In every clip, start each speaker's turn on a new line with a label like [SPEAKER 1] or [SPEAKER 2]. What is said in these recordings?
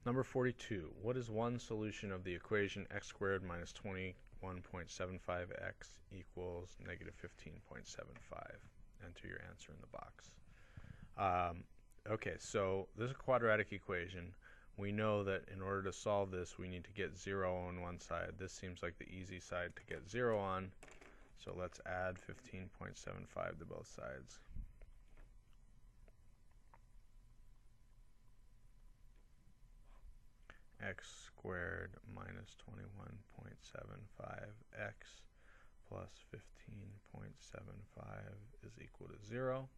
[SPEAKER 1] Number 42. What is one solution of the equation x squared minus 21.75x equals negative 15.75? Enter your answer in the box. Okay, so this is a quadratic equation. We know that in order to solve this, we need to get 0 on one side. This seems like the easy side to get 0 on. So let's add 15.75 to both sides. X squared minus 21.75x plus 15.75 is equal to 0.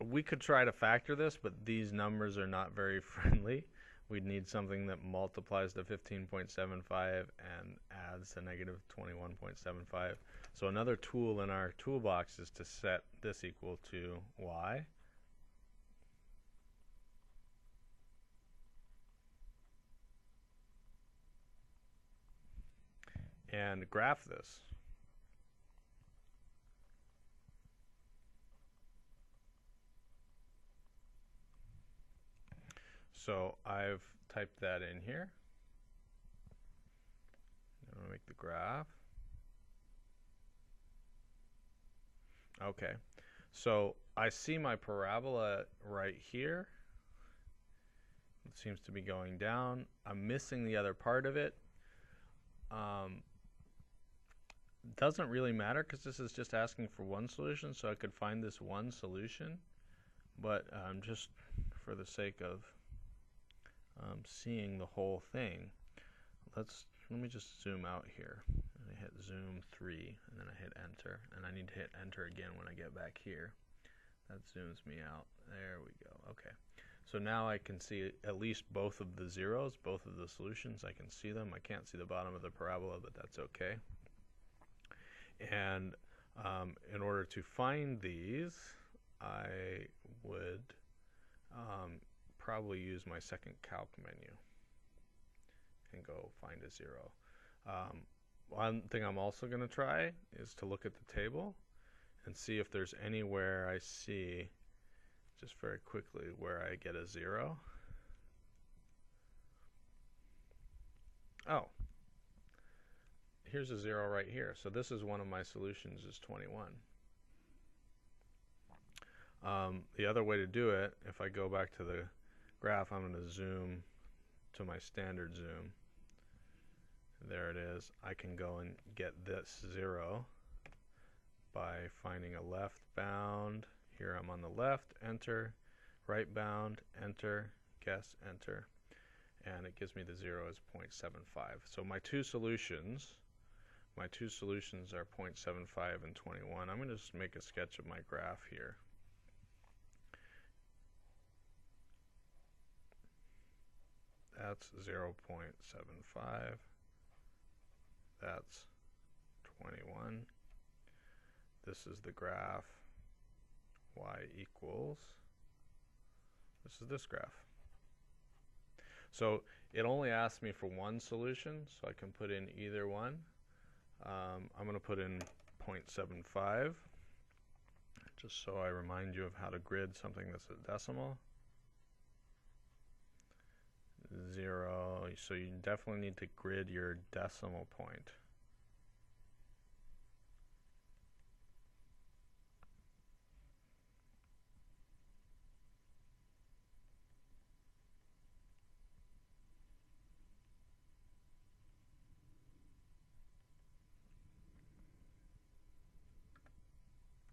[SPEAKER 1] We could try to factor this, but these numbers are not very friendly. We'd need something that multiplies the 15.75 and adds the negative 21.75. So another tool in our toolbox is to set this equal to y. And graph this. So I've typed that in here. I'm going to make the graph. Okay, so I see my parabola right here. It seems to be going down. I'm missing the other part of it. Doesn't really matter because this is just asking for one solution, so I could find this one solution. But just for the sake of seeing the whole thing, let me just zoom out here. And I hit zoom 3, and then I hit enter, and I need to hit enter again when I get back here. That zooms me out. There we go. Okay. So now I can see at least both of the zeros, both of the solutions. I can see them. I can't see the bottom of the parabola, but that's okay. And in order to find these, I would probably use my second calc menu and go find a 0. One thing I'm also going to try is to look at the table and see if there's anywhere I see, just very quickly, where I get a 0. Oh, here's a 0 right here. So this is one of my solutions, is 21. The other way to do it, if I go back to the graph, I'm going to zoom to my standard zoom. There it is. I can go and get this 0 by finding a left bound. Here I'm on the left, enter, right bound, enter, guess, enter, and it gives me the 0 as 0.75. So my two solutions are 0.75 and 21. I'm going to just make a sketch of my graph here. That's 0.75. That's 21. This is the graph. Y equals. This is this graph. So it only asks me for one solution, so I can put in either one. I'm going to put in 0.75, just so I remind you of how to grid something that's a decimal. 0, so you definitely need to grid your decimal point.